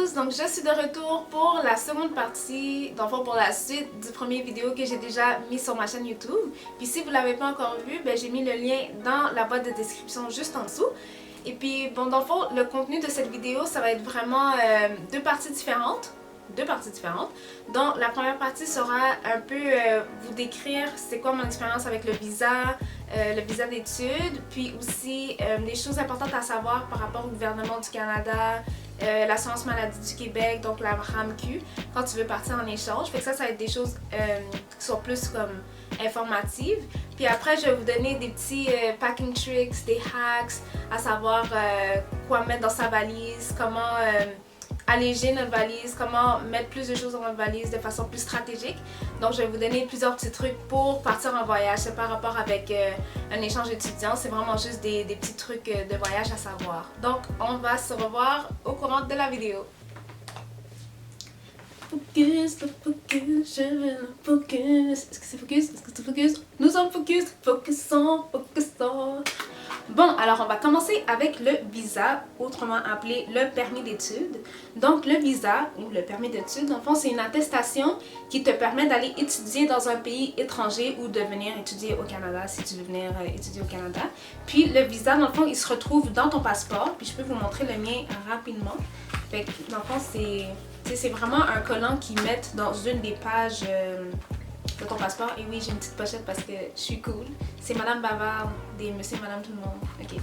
tous, donc je suis de retour pour la seconde partie, dans le fond pour la suite du premier vidéo que j'ai déjà mis sur ma chaîne YouTube. Puis si vous ne l'avez pas encore vu, ben, j'ai mis le lien dans la boîte de description juste en dessous. Et puis bon, dans le fond, le contenu de cette vidéo, ça va être vraiment deux parties différentes. Donc la première partie sera un peu vous décrire c'est quoi mon expérience avec le visa d'études, puis aussi des choses importantes à savoir par rapport au gouvernement du Canada, l'assurance maladie du Québec, donc la RAMQ, quand tu veux partir en échange. Fait que ça va être des choses qui sont plus comme informatives. Puis après, je vais vous donner des petits packing tricks, des hacks, à savoir quoi mettre dans sa valise, comment alléger notre valise, comment mettre plus de choses dans notre valise de façon plus stratégique. Donc je vais vous donner plusieurs petits trucs pour partir en voyage. C'est pas rapport avec un échange étudiant, c'est vraiment juste des petits trucs de voyage à savoir. Donc on va se revoir au courant de la vidéo. Focus, focus, je veux focus. Est-ce que c'est focus? Est-ce que c'est focus? Nous sommes focus, focusons, focusons. Bon, alors on va commencer avec le visa, autrement appelé le permis d'études. Donc le visa, ou le permis d'études, en fond, c'est une attestation qui te permet d'aller étudier dans un pays étranger ou de venir étudier au Canada, si tu veux venir étudier au Canada. Puis le visa, dans le fond, il se retrouve dans ton passeport, puis je peux vous montrer le mien rapidement. Fait que, dans le fond, c'est vraiment un collant qu'ils mettent dans une des pages de ton passeport. Et oui, j'ai une petite pochette parce que je suis cool. C'est Madame Bavard, des Monsieur et Madame tout le monde. Ok.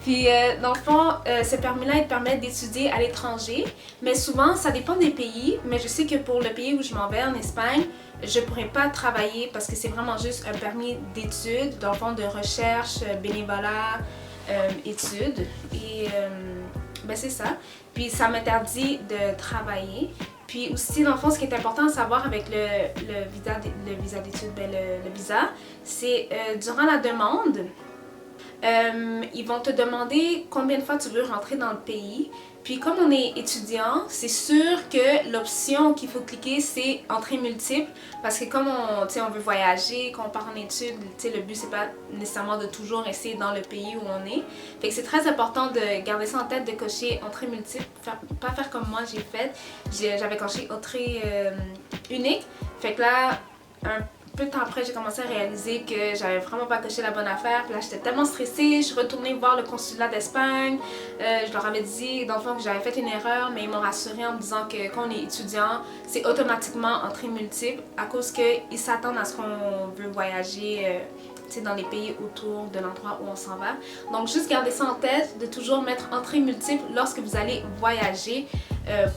Puis, dans le fond, ce permis-là, il te permet d'étudier à l'étranger. Mais souvent, ça dépend des pays. Mais je sais que pour le pays où je m'en vais, en Espagne, je ne pourrais pas travailler parce que c'est vraiment juste un permis d'études, dans le fond, de recherche, bénévolat, études. Et ben c'est ça. Puis, ça m'interdit de travailler. Puis aussi, dans le fond, ce qui est important à savoir avec le visa d'études, ben le visa, c'est durant la demande, ils vont te demander combien de fois tu veux rentrer dans le pays. Puis comme on est étudiant, c'est sûr que l'option qu'il faut cliquer, c'est entrée multiple. Parce que comme on veut voyager, quand on part en études, le but c'est pas nécessairement de toujours rester dans le pays où on est. Fait que c'est très important de garder ça en tête, de cocher entrée multiple. Pas faire comme moi j'ai fait. J'avais coché entrée unique. Fait que là, un peu de temps après, j'ai commencé à réaliser que j'avais vraiment pas coché la bonne affaire. Puis là, j'étais tellement stressée. Je suis retournée voir le consulat d'Espagne. Je leur avais dit, dans le fond, que j'avais fait une erreur, mais ils m'ont rassurée en me disant que quand on est étudiant, c'est automatiquement entrée multiple à cause qu'ils s'attendent à ce qu'on veut voyager dans les pays autour de l'endroit où on s'en va. Donc, juste garder ça en tête, de toujours mettre entrée multiple lorsque vous allez voyager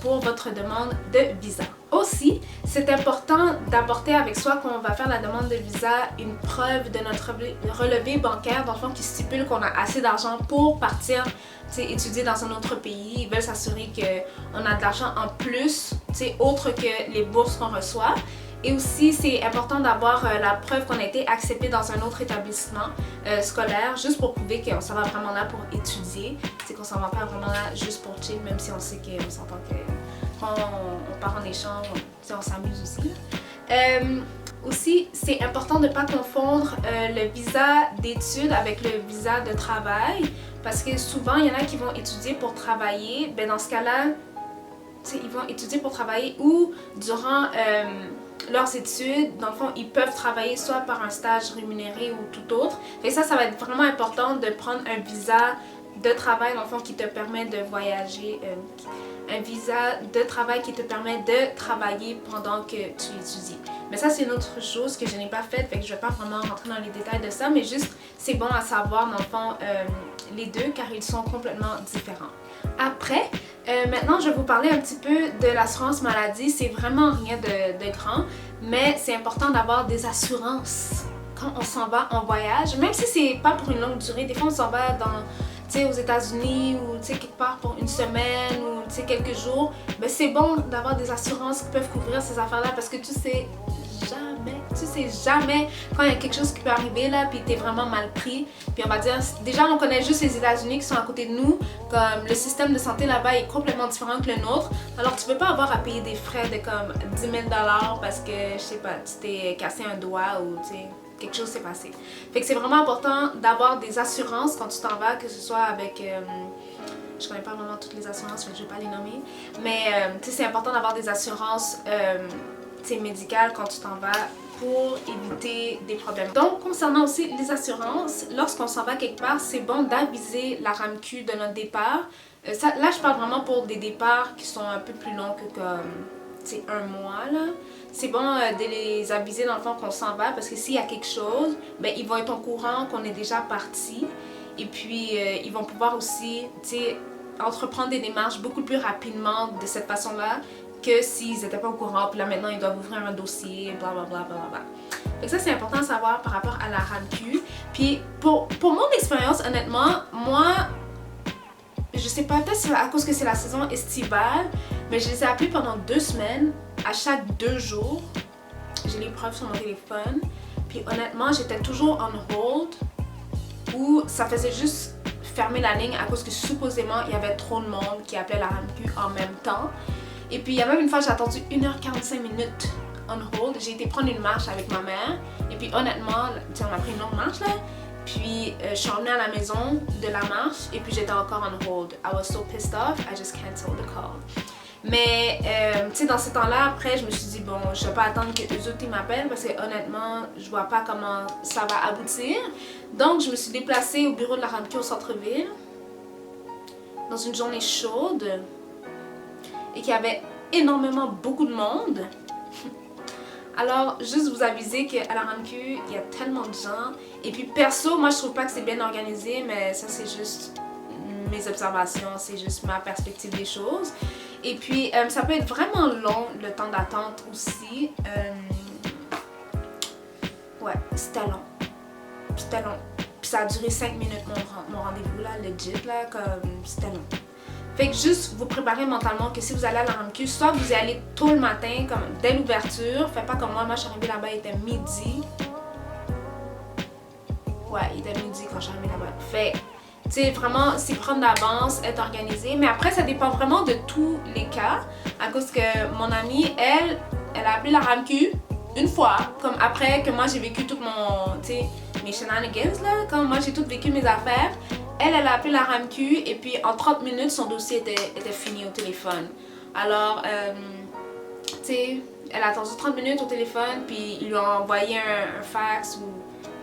pour votre demande de visa. Aussi, c'est important d'apporter avec soi quand on va faire la demande de visa une preuve de notre relevé bancaire, dans le fond, qui stipule qu'on a assez d'argent pour partir étudier dans un autre pays. Ils veulent s'assurer qu'on a de l'argent en plus, autre que les bourses qu'on reçoit. Et aussi, c'est important d'avoir la preuve qu'on a été accepté dans un autre établissement scolaire, juste pour prouver qu'on s'en va vraiment là pour étudier. C'est qu'on s'en va pas vraiment là juste pour chill, même si on sait qu'on s'entend que quand on part en échange, on s'amuse aussi. Aussi, c'est important de ne pas confondre le visa d'études avec le visa de travail, parce que souvent, il y en a qui vont étudier pour travailler. Ben, dans ce cas-là, ils vont étudier pour travailler ou durant leurs études, dans le fond, ils peuvent travailler soit par un stage rémunéré ou tout autre. Et ça va être vraiment important de prendre un visa de travail, dans le fond, qui te permet de voyager. Un visa de travail qui te permet de travailler pendant que tu étudies. Mais ça, c'est une autre chose que je n'ai pas faite, fait que je ne vais pas vraiment rentrer dans les détails de ça, mais juste, c'est bon à savoir, dans le fond, les deux, car ils sont complètement différents. Après, maintenant, je vais vous parler un petit peu de l'assurance maladie. C'est vraiment rien de grand, mais c'est important d'avoir des assurances quand on s'en va en voyage, même si c'est pas pour une longue durée. Des fois, on s'en va aux États-Unis ou quelque part pour une semaine ou quelques jours. Ben, c'est bon d'avoir des assurances qui peuvent couvrir ces affaires-là parce que tu sais jamais quand il y a quelque chose qui peut arriver là puis t'es vraiment mal pris. Puis on va dire, déjà on connaît juste les États-Unis qui sont à côté de nous, comme le système de santé là-bas est complètement différent que le nôtre. Alors tu peux pas avoir à payer des frais de comme 10 000 $ parce que, je sais pas, tu t'es cassé un doigt ou quelque chose s'est passé. Fait que c'est vraiment important d'avoir des assurances quand tu t'en vas, que ce soit avec je connais pas vraiment toutes les assurances, fait que je vais pas les nommer. Mais tu sais, c'est important d'avoir des assurances médicales quand tu t'en vas pour éviter des problèmes. Donc, concernant aussi les assurances, lorsqu'on s'en va quelque part, c'est bon d'aviser la RAMQ de notre départ. Là, je parle vraiment pour des départs qui sont un peu plus longs que comme, un mois, là. C'est bon de les aviser dans le fond qu'on s'en va parce que s'il y a quelque chose, ben, ils vont être au courant qu'on est déjà parti. Et puis, ils vont pouvoir aussi, entreprendre des démarches beaucoup plus rapidement de cette façon-là que s'ils n'étaient pas au courant, puis là maintenant ils doivent ouvrir un dossier, blablabla. Donc ça c'est important à savoir par rapport à la RAMQ. Puis pour mon expérience, honnêtement, moi, je sais pas, peut-être c'est à cause que c'est la saison estivale, mais je les ai appelés pendant 2 semaines, à chaque 2 jours. J'ai les preuves sur mon téléphone. Puis honnêtement, j'étais toujours on hold, où ça faisait juste fermer la ligne à cause que supposément il y avait trop de monde qui appelait la RAMQ en même temps. Et puis il y a même une fois j'ai attendu 1h45 minutes on hold. J'ai été prendre une marche avec ma mère. Et puis honnêtement, on a pris une longue marche là. Puis je suis revenue à la maison de la marche et puis j'étais encore on hold. I was so pissed off, I just canceled the call. Mais dans ce temps-là, après, je me suis dit, bon, je vais pas attendre que eux autres m'appellent parce que honnêtement, je vois pas comment ça va aboutir. Donc, je me suis déplacée au bureau de la RAMQ au centre-ville dans une journée chaude et qu'il y avait beaucoup de monde. Alors, juste vous aviser qu'à la RAMQ, il y a tellement de gens. Et puis, perso, moi, je trouve pas que c'est bien organisé, mais ça, c'est juste mes observations, c'est juste ma perspective des choses. Et puis, ça peut être vraiment long, le temps d'attente aussi. Ouais, c'était long. C'était long. Puis ça a duré 5 minutes, mon rendez-vous, là, legit, là, comme c'était long. Fait que juste vous préparez mentalement que si vous allez à la RAMQ, soit vous y allez tôt le matin, comme dès l'ouverture. Faites pas comme moi je suis arrivée là-bas, il était midi. Ouais, il était midi quand je suis arrivée là-bas. Fait tu sais, vraiment, s'y prendre d'avance, être organisé. Mais après, ça dépend vraiment de tous les cas. À cause que mon amie, elle a appelé la RAMQ une fois. Comme après que moi, j'ai vécu tout mes shenanigans, là. Quand moi, j'ai tout vécu mes affaires. Elle a appelé la RAMQ et puis en 30 minutes, son dossier était fini au téléphone. Alors, tu sais, elle a attendu 30 minutes au téléphone puis ils lui ont envoyé un fax ou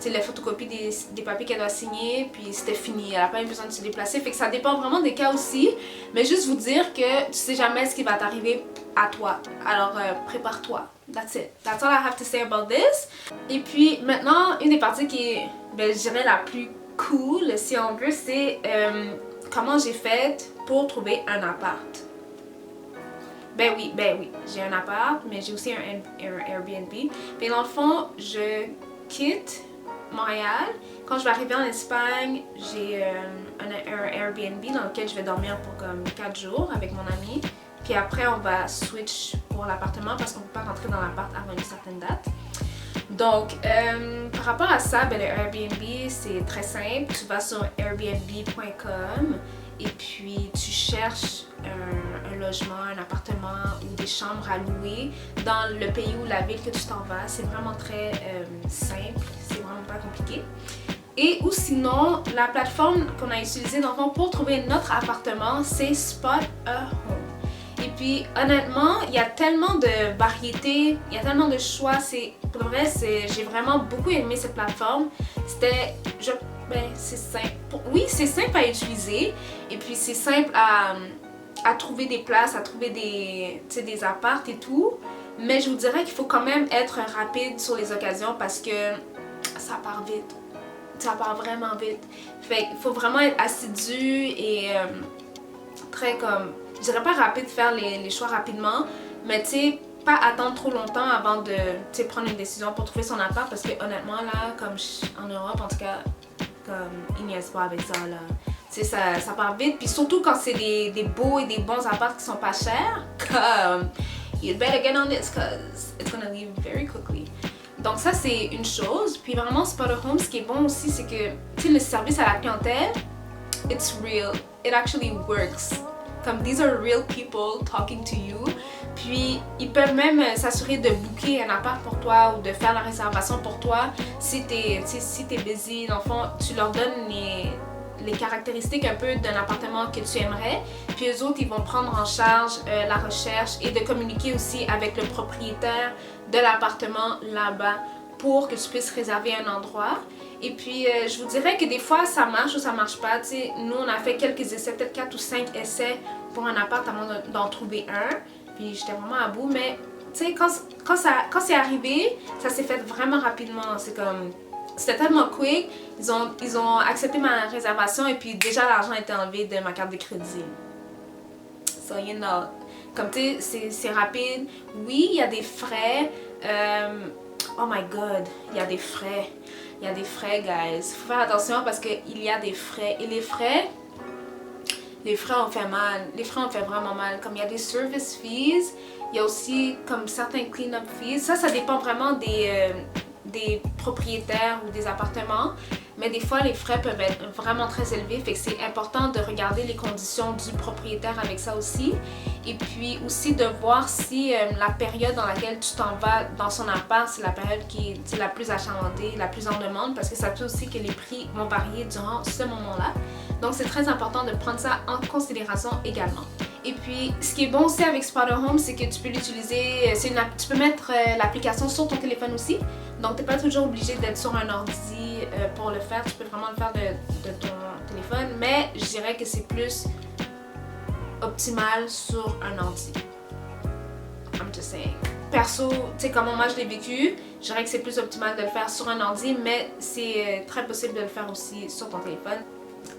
la photocopie des papiers qu'elle doit signer, puis c'était fini. Elle n'a pas eu besoin de se déplacer. Fait que ça dépend vraiment des cas aussi. Mais juste vous dire que tu sais jamais ce qui va t'arriver à toi. Alors prépare-toi. That's it. That's all I have to say about this. Et puis maintenant, une des parties qui est, je dirais, la plus cool, si on veut, c'est comment j'ai fait pour trouver un appart. Ben oui, j'ai un appart, mais j'ai aussi un Airbnb. Puis dans le fond, je quitte Montréal. Quand je vais arriver en Espagne, j'ai un Airbnb dans lequel je vais dormir pour comme 4 jours avec mon ami. Puis après, on va switch pour l'appartement parce qu'on ne peut pas rentrer dans l'appart avant une certaine date. Donc, par rapport à ça, le Airbnb, c'est très simple. Tu vas sur airbnb.com et puis tu cherches un logement, un appartement ou des chambres à louer dans le pays ou la ville que tu t'en vas. C'est vraiment très simple, c'est vraiment pas compliqué. Et ou sinon, la plateforme qu'on a utilisée dans le fond pour trouver notre appartement, c'est Spot a Home. Et puis honnêtement, il y a tellement de variétés, il y a tellement de choix. Pour le vrai, j'ai vraiment beaucoup aimé cette plateforme. C'est simple. Oui, c'est simple à utiliser et puis c'est simple à trouver des places, à trouver des apparts et tout. Mais je vous dirais qu'il faut quand même être rapide sur les occasions parce que ça part vite. Ça part vraiment vite. Fait qu'il faut vraiment être assidu et très comme... Je dirais pas rapide, faire les choix rapidement, mais tu sais, pas attendre trop longtemps avant de prendre une décision pour trouver son appart parce que honnêtement là, comme en Europe en tout cas, comme ils niaisent pas avec ça là. Tu sais, ça part vite, puis surtout quand c'est des beaux et des bons apparts qui sont pas chers, comme you'd better get on this cause it's gonna leave very quickly. Donc ça c'est une chose, puis vraiment Spot a Home, ce qui est bon aussi c'est que tu sais le service à la clientèle, it's real, it actually works. Comme these are real people talking to you. Puis ils peuvent même s'assurer de booker un appart pour toi ou de faire la réservation pour toi si t'es busy. Dans le fond, tu leur donnes les caractéristiques un peu d'un appartement que tu aimerais. Puis eux autres, ils vont prendre en charge la recherche et de communiquer aussi avec le propriétaire de l'appartement là-bas pour que tu puisses réserver un endroit. Et puis, je vous dirais que des fois, ça marche ou ça marche pas. T'sais, nous, on a fait quelques essais, peut-être 4 ou 5 essais pour un appart avant d'en trouver un. Puis, j'étais vraiment à bout. Mais, tu sais, quand c'est arrivé, ça s'est fait vraiment rapidement. C'est comme... C'était tellement quick. Ils ont accepté ma réservation et puis déjà, l'argent a été enlevé de ma carte de crédit. So, you know. Comme, tu sais, c'est rapide. Oui, il y a des frais. Oh my god, il y a des frais. Il y a des frais, guys. Il faut faire attention parce qu'il y a des frais. Et les frais ont fait mal. Les frais ont fait vraiment mal. Comme il y a des service fees, il y a aussi comme certains clean-up fees. Ça dépend vraiment des propriétaires ou des appartements. Mais des fois, les frais peuvent être vraiment très élevés. Fait que c'est important de regarder les conditions du propriétaire avec ça aussi. Et puis aussi de voir si la période dans laquelle tu t'en vas dans son appart, c'est la période qui est la plus achalandée, la plus en demande. Parce que ça peut aussi que les prix vont varier durant ce moment-là. Donc c'est très important de prendre ça en considération également. Et puis, ce qui est bon aussi avec Spotahome, Home, c'est que tu peux l'utiliser, tu peux mettre l'application sur ton téléphone aussi. Donc, tu n'es pas toujours obligé d'être sur un ordi pour le faire. Tu peux vraiment le faire de ton téléphone. Mais je dirais que c'est plus optimal sur un ordi. I'm just saying. Perso, tu sais comment moi je l'ai vécu, je dirais que c'est plus optimal de le faire sur un ordi, mais c'est très possible de le faire aussi sur ton téléphone.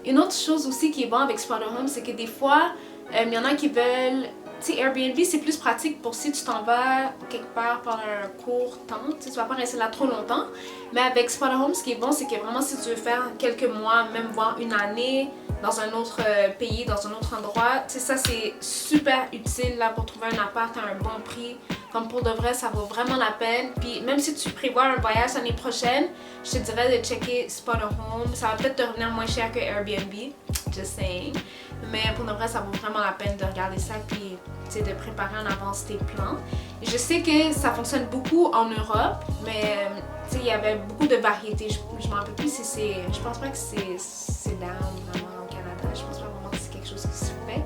Une autre chose aussi qui est bon avec Spotahome, Home, c'est que des fois, il y en a qui veulent... Tu sais, Airbnb, c'est plus pratique pour si tu t'en vas quelque part pendant un court temps. Tu vas pas rester là trop longtemps. Mais avec Spotahome, Home, ce qui est bon, c'est que vraiment, si tu veux faire quelques mois, même voire une année, dans un autre pays, dans un autre endroit, tu sais, ça, c'est super utile là pour trouver un appart à un bon prix. Comme pour de vrai, ça vaut vraiment la peine. Puis même si tu prévois un voyage l'année prochaine, je te dirais de checker Spotahome. Home. Ça va peut-être te revenir moins cher que Airbnb. Just saying. Mais pour de vrai, ça vaut vraiment la peine de regarder ça puis de préparer en avance tes plans. Je sais que ça fonctionne beaucoup en Europe, mais il y avait beaucoup de variétés. Je m'en rappelle plus si c'est... Je pense pas que c'est down vraiment au Canada. Je pense pas vraiment que c'est quelque chose qui se fait.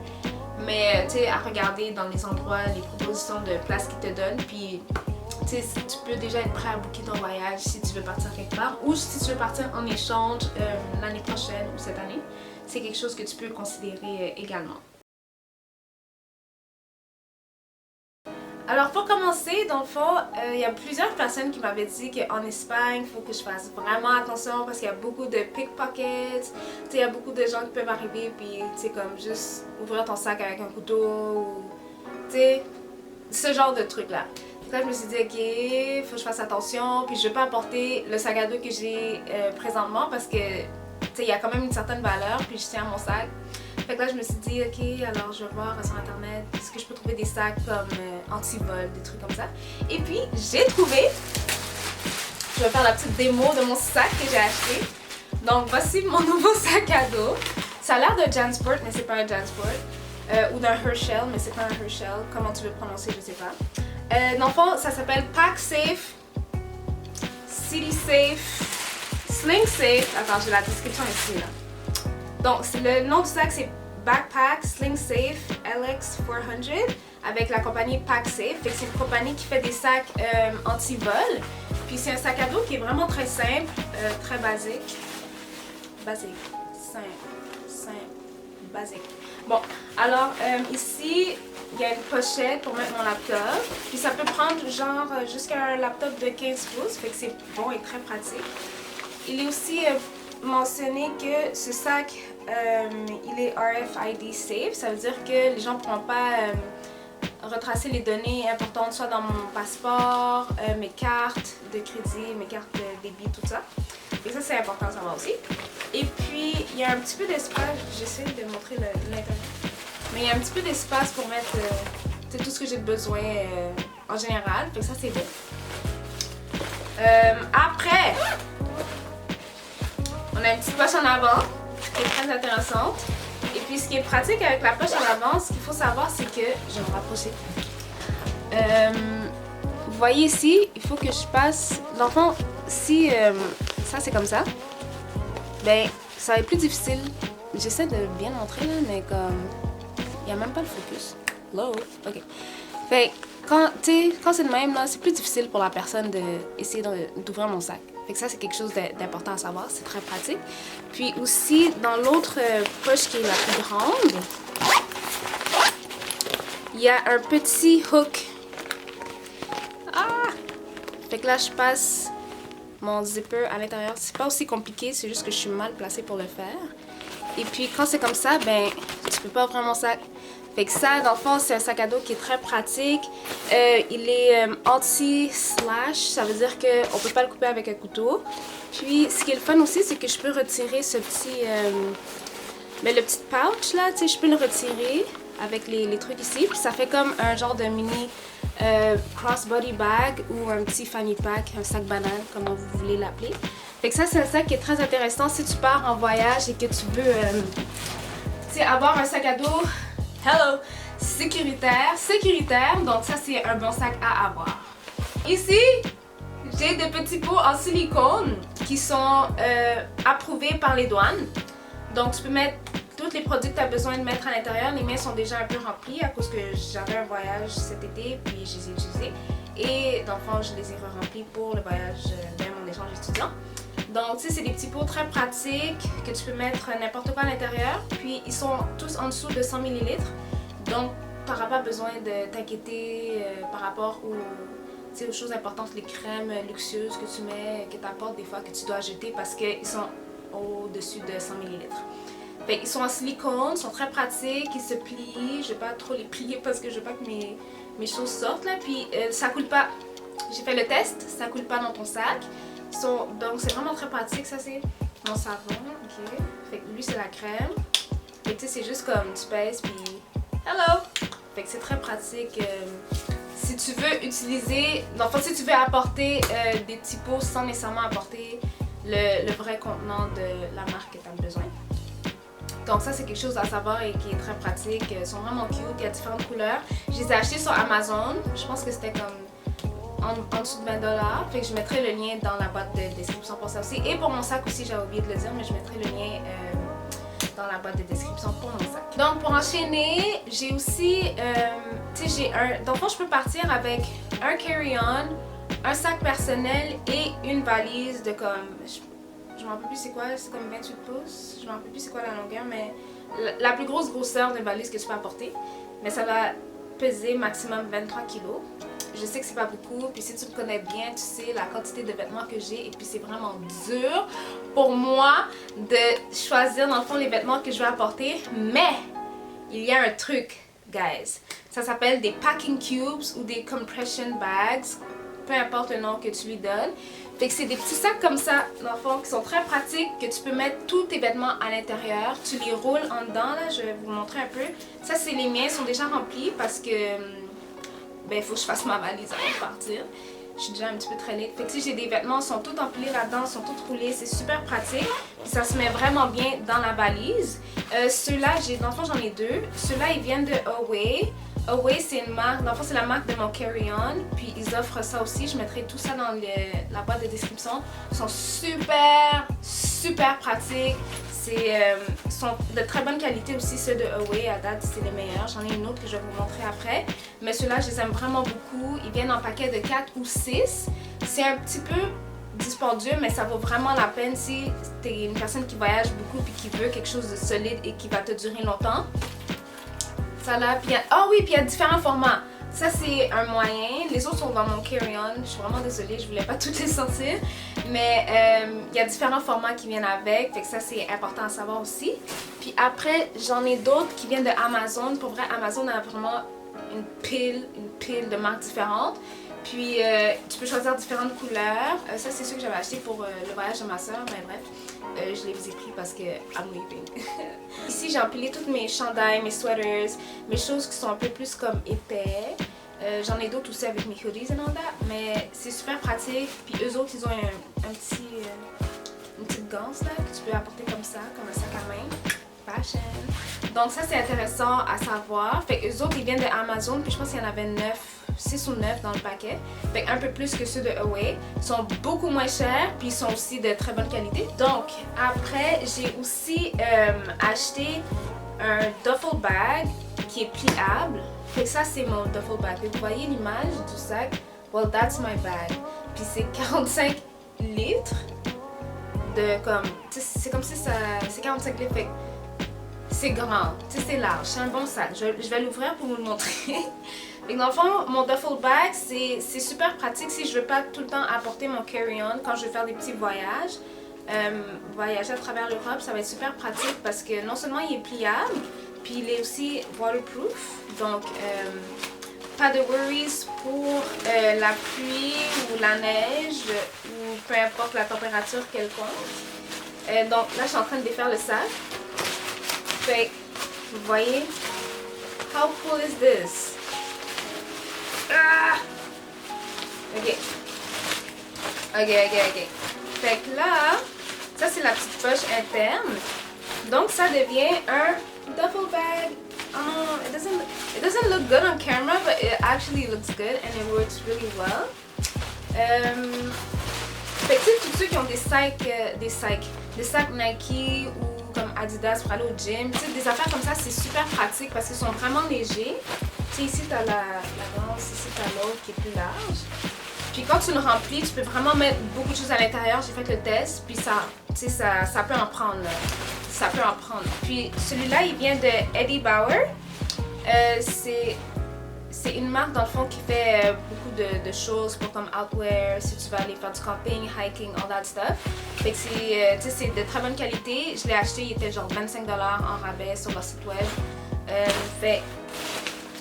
Mais tu sais, à regarder dans les endroits, les propositions de places qu'ils te donnent. Puis tu peux déjà être prêt à booker ton voyage si tu veux partir quelque part. Ou si tu veux partir en échange l'année prochaine ou cette année. C'est quelque chose que tu peux considérer également. Alors pour commencer, dans le fond, il y a plusieurs personnes qui m'avaient dit qu'en Espagne, il faut que je fasse vraiment attention parce qu'il y a beaucoup de pickpockets. Il y a beaucoup de gens qui peuvent arriver puis comme juste ouvrir ton sac avec un couteau ou ce genre de trucs là. Là, je me suis dit, ok, il faut que je fasse attention, puis je ne vais pas apporter le sac à dos que j'ai présentement parce que il y a quand même une certaine valeur, puis je tiens à mon sac. Fait que là, je me suis dit, ok, alors je vais voir sur internet, est-ce que je peux trouver des sacs comme anti-vol, des trucs comme ça. Et puis, j'ai trouvé, je vais faire la petite démo de mon sac que j'ai acheté. Donc, voici mon nouveau sac à dos. Ça a l'air de Jansport, mais c'est pas un Jansport. Ou d'un Herschel, mais c'est pas un Herschel. Comment tu veux le prononcer, je sais pas. Dans le fond, ça s'appelle Pack Safe, City Safe, Sling Safe. Attends, j'ai la description ici là. Donc, le nom du sac c'est Backpack Sling Safe LX400 avec la compagnie Pack Safe. C'est une compagnie qui fait des sacs anti-vol. Puis c'est un sac à dos qui est vraiment très simple, très basique. Basique, simple, basique. Bon, alors ici, il y a une pochette pour mettre mon laptop. Puis ça peut prendre genre jusqu'à un laptop de 15 pouces, fait que c'est bon et très pratique. Il est aussi mentionné que ce sac, il est RFID safe. Ça veut dire que les gens ne pourront pas retracer les données importantes, soit dans mon passeport, mes cartes de crédit, mes cartes de débit, tout ça. Et ça, c'est important à savoir aussi. Et puis, il y a un petit peu d'espace. J'essaie de montrer l'intérieur. Mais il y a un petit peu d'espace pour mettre tout ce que j'ai besoin en général. Fait que ça, c'est bon. Après, on a une petite poche en avant qui est très intéressante. Et puis, ce qui est pratique avec la poche en avant, ce qu'il faut savoir, c'est que... Je vais me rapprocher. Vous voyez ici, il faut que je passe... Dans le fond, si ça, c'est comme ça. Ben, ça va être plus difficile. J'essaie de bien montrer là, mais comme il n'y a même pas le focus. Low, ok. Fait quand c'est de même là, c'est plus difficile pour la personne d'essayer d'ouvrir mon sac. Fait que ça c'est quelque chose d'important à savoir, c'est très pratique. Puis aussi dans l'autre poche qui est la plus grande, il y a un petit hook. Ah! Fait que là je passe mon zipper à l'intérieur. C'est pas aussi compliqué, c'est juste que je suis mal placée pour le faire. Et puis quand c'est comme ça, ben tu peux pas ouvrir mon sac. Fait que ça, dans le fond, c'est un sac à dos qui est très pratique. Il est anti-slash, ça veut dire qu'on peut pas le couper avec un couteau. Puis ce qui est le fun aussi, c'est que je peux retirer ce petit, le petit pouch là, tu sais, je peux le retirer avec les trucs ici. Puis ça fait comme un genre de mini crossbody bag ou un petit fanny pack, un sac banane, comme vous voulez l'appeler. Fait que ça, c'est un sac qui est très intéressant si tu pars en voyage et que tu veux tu sais, avoir un sac à dos sécuritaire. Donc ça, c'est un bon sac à avoir. Ici, j'ai des petits pots en silicone qui sont approuvés par les douanes. Donc tu peux mettre tous les produits que tu as besoin de mettre à l'intérieur. Les miens sont déjà un peu remplis à cause que j'avais un voyage cet été puis je les ai utilisés. Et dans le fond, je les ai remplis pour le voyage de mon échange étudiant. Donc, tu sais, c'est des petits pots très pratiques que tu peux mettre n'importe quoi à l'intérieur. Puis, ils sont tous en dessous de 100 ml. Donc, tu n'auras pas besoin de t'inquiéter par rapport aux choses importantes, les crèmes luxueuses que tu mets, que tu apportes des fois, que tu dois jeter parce qu'ils sont au-dessus de 100 ml. Fait, ils sont en silicone, sont très pratiques, ils se plient. Je ne vais pas trop les plier parce que je veux pas que mes choses sortent là. Puis, ça coule pas. J'ai fait le test, ça coule pas dans ton sac. Donc c'est vraiment très pratique, ça c'est mon savon, ok. Fait que lui c'est la crème. Fait que tu sais c'est juste comme tu pèses puis hello! Fait que c'est très pratique si tu veux utiliser, dans le fond si tu veux apporter des petits pots sans nécessairement apporter le vrai contenant de la marque que tu as besoin. Donc ça c'est quelque chose à savoir et qui est très pratique. Ils sont vraiment cute, il y a différentes couleurs. Je les ai achetés sur Amazon, je pense que c'était comme en dessous de 20$. Fait que je mettrai le lien dans la boîte de description pour ça aussi. Et pour mon sac aussi, j'avais oublié de le dire, mais je mettrai le lien dans la boîte de description pour mon sac. Donc pour enchaîner, j'ai aussi, tu sais, dans le fond, je peux partir avec un carry-on, un sac personnel et une valise de comme, je m'en rappelle plus c'est quoi, c'est comme 28 pouces. Je m'en rappelle plus c'est quoi la longueur, mais la plus grosse grosseur d'une valise que tu peux apporter. Mais ça va peser maximum 23 kg. Je sais que c'est pas beaucoup, puis si tu me connais bien, tu sais la quantité de vêtements que j'ai, et puis c'est vraiment dur pour moi de choisir dans le fond les vêtements que je vais apporter, mais il y a un truc, guys. Ça s'appelle des packing cubes ou des compression bags, peu importe le nom que tu lui donnes. Fait que c'est des petits sacs comme ça, dans le fond, qui sont très pratiques, que tu peux mettre tous tes vêtements à l'intérieur. Tu les roules en dedans, là, je vais vous montrer un peu. Ça, c'est les miens, ils sont déjà remplis parce que ben, il faut que je fasse ma valise avant de partir. Je suis déjà un petit peu très late. Fait que si j'ai des vêtements, ils sont tous empilés là-dedans, sont tous roulés. C'est super pratique. Puis ça se met vraiment bien dans la valise. Ceux-là, dans le fond, j'en ai deux. Ceux-là, ils viennent de Away. Away, c'est une marque. Dans le fond, c'est la marque de mon carry-on. Puis ils offrent ça aussi. Je mettrai tout ça dans la boîte de description. Ils sont super pratiques. Sont de très bonne qualité aussi, ceux de Away, à date c'est les meilleurs. J'en ai une autre que je vais vous montrer après. Mais ceux-là, je les aime vraiment beaucoup. Ils viennent en paquet de 4 ou 6. C'est un petit peu dispendieux, mais ça vaut vraiment la peine si tu es une personne qui voyage beaucoup et qui veut quelque chose de solide et qui va te durer longtemps. Ça là, puis il y a différents formats. Ça, c'est un moyen. Les autres sont dans mon carry-on. Je suis vraiment désolée, je voulais pas toutes les sortir. Mais il y a différents formats qui viennent avec. Fait que ça, c'est important à savoir aussi. Puis après, j'en ai d'autres qui viennent de Amazon. Pour vrai, Amazon a vraiment une pile de marques différentes. Puis tu peux choisir différentes couleurs. Ça, c'est ceux que j'avais acheté pour le voyage de ma soeur. Mais bref, je les ai pris parce que I'm leaving. Ici, j'ai empilé toutes mes chandails, mes sweaters, mes choses qui sont un peu plus comme épais. J'en ai d'autres aussi avec mes hoodies et all that. Mais c'est super pratique. Puis eux autres, ils ont une petite ganse là, que tu peux apporter comme ça, comme un sac à main. Fashion. Donc ça c'est intéressant à savoir. Fait que eux autres ils viennent de Amazon, puis je pense qu'il y en avait 6 ou 9 dans le paquet. Fait un peu plus que ceux de Away. Ils sont beaucoup moins chers, puis ils sont aussi de très bonne qualité. Donc après j'ai aussi acheté un duffel bag qui est pliable. Fait que ça c'est mon duffel bag. Vous voyez l'image du sac? Well that's my bag. Puis c'est 45 litres de comme... C'est comme si ça... C'est 45 litres. Fait c'est grand, c'est large, c'est un bon sac. Je vais l'ouvrir pour vous le montrer. Et dans le fond, mon duffel bag, c'est super pratique si je veux pas tout le temps apporter mon carry-on quand je veux faire des petits voyages. Voyager à travers l'Europe, ça va être super pratique parce que non seulement il est pliable, puis il est aussi waterproof. Donc, pas de worries pour la pluie ou la neige ou peu importe la température quelconque. Donc là, je suis en train de défaire le sac. Fait, vous voyez, how cool is this? Ah! Ok. Fait que là, ça c'est la petite poche interne. Donc ça devient un duffel bag. It doesn't look good on camera, but it actually looks good and it works really well. Fait que tous ceux qui ont des sacs Nike ou comme Adidas pour aller au gym, des affaires comme ça, c'est super pratique parce qu'ils sont vraiment légers. Ici tu as la grosse, ici tu as l'autre qui est plus large. Puis quand tu le remplis, tu peux vraiment mettre beaucoup de choses à l'intérieur. J'ai fait le test, puis ça peut en prendre. Ça peut en prendre. Puis celui-là, il vient de Eddie Bauer. C'est une marque dans le fond qui fait beaucoup de choses pour comme outwear, si tu vas aller faire du camping, hiking, all that stuff. Fait que c'est de très bonne qualité. Je l'ai acheté, il était genre 25$ en rabais sur leur site web. Fait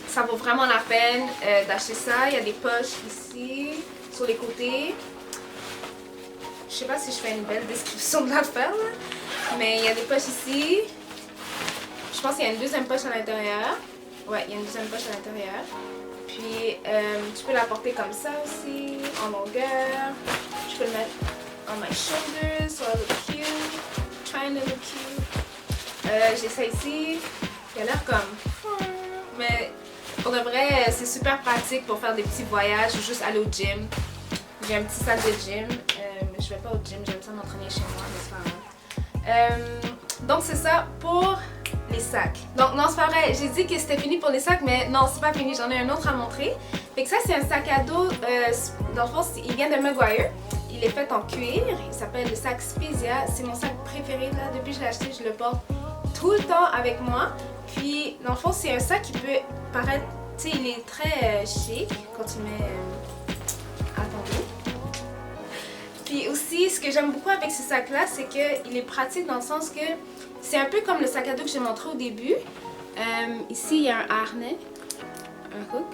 ça vaut vraiment la peine d'acheter ça. Il y a des poches ici, sur les côtés. Je sais pas si je fais une belle description de l'affaire là, mais il y a des poches ici. Je pense qu'il y a une deuxième poche à l'intérieur. Ouais, il y a une deuxième poche à l'intérieur. Puis tu peux la porter comme ça aussi, en longueur. Je peux le mettre on my shoulders, so I look cute. Trying to look cute. J'ai ça ici. Il a l'air comme... Mais pour de vrai, c'est super pratique pour faire des petits voyages ou juste aller au gym. J'ai un petit sac de gym. Je vais pas au gym, j'aime ça m'entraîner chez moi, mais c'est pas grave. Donc c'est ça pour les sacs. Donc non, c'est pas vrai, j'ai dit que c'était fini pour les sacs, mais non, c'est pas fini, j'en ai un autre à montrer. Fait que ça, c'est un sac à dos, dans le fond, il vient de Maguire. Il est fait en cuir, il s'appelle le sac Spezia. C'est mon sac préféré là, depuis que je l'ai acheté, je le porte tout le temps avec moi. Puis dans le fond, c'est un sac qui peut paraître, tu sais, il est très chic quand tu mets... Attendez. Puis aussi, ce que j'aime beaucoup avec ce sac-là, c'est qu'il est pratique dans le sens que c'est un peu comme le sac à dos que j'ai montré au début. Ici, il y a un harnais, un hook.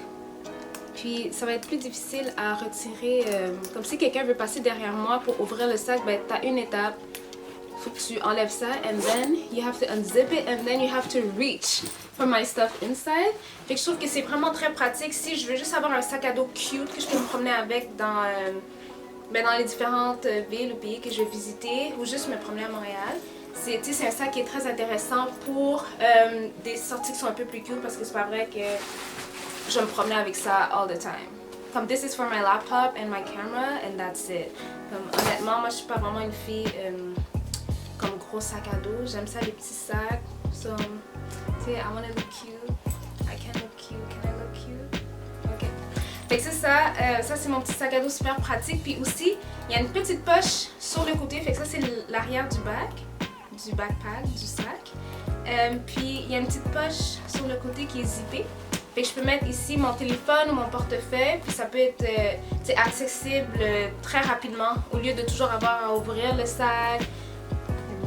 Puis ça va être plus difficile à retirer. Comme si quelqu'un veut passer derrière moi pour ouvrir le sac, ben tu as une étape. Faut que tu enlèves ça, and then you have to unzip it, and then you have to reach for my stuff inside. Fait que je trouve que c'est vraiment très pratique si je veux juste avoir un sac à dos cute que je peux me promener avec dans les différentes villes ou pays que je vais visiter ou juste me promener à Montréal. C'est un sac qui est très intéressant pour des sorties qui sont un peu plus cute parce que c'est pas vrai que je me promenais avec ça all the time. Comme this is for my laptop and my camera and that's it. Comme, honnêtement, moi je suis pas vraiment une fille comme gros sac à dos. J'aime ça les petits sacs. So, tu sais, I wanna look cute. I can look cute. Can I look cute? Ok. Fait que c'est ça. Ça c'est mon petit sac à dos super pratique. Puis aussi, il y a une petite poche sur le côté. Fait que ça c'est l'arrière du backpack, du sac. Puis il y a une petite poche sur le côté qui est zippée. Fait que je peux mettre ici mon téléphone ou mon portefeuille, puis ça peut être accessible très rapidement au lieu de toujours avoir à ouvrir le sac,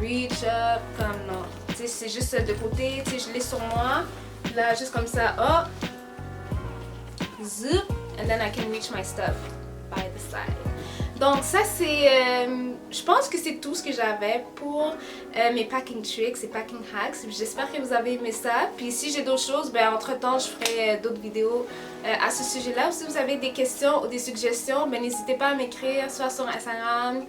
reach up, comme non. C'est juste de côté, je l'ai sur moi, là juste comme ça, oh, zip, and then I can reach my stuff by the side. Donc ça c'est, je pense que c'est tout ce que j'avais pour mes packing tricks et packing hacks. J'espère que vous avez aimé ça. Puis si j'ai d'autres choses, ben entre temps je ferai d'autres vidéos à ce sujet-là. Si vous avez des questions ou des suggestions, ben n'hésitez pas à m'écrire soit sur Instagram,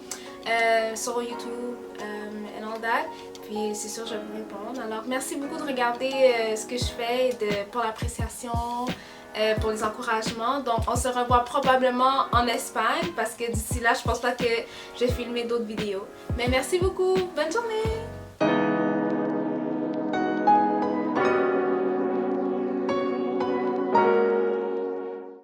sur YouTube and all that. Puis c'est sûr, je vais vous répondre. Alors, merci beaucoup de regarder ce que je fais pour l'appréciation, pour les encouragements. Donc, on se revoit probablement en Espagne parce que d'ici là, je pense pas que je vais filmer d'autres vidéos. Mais merci beaucoup. Bonne journée!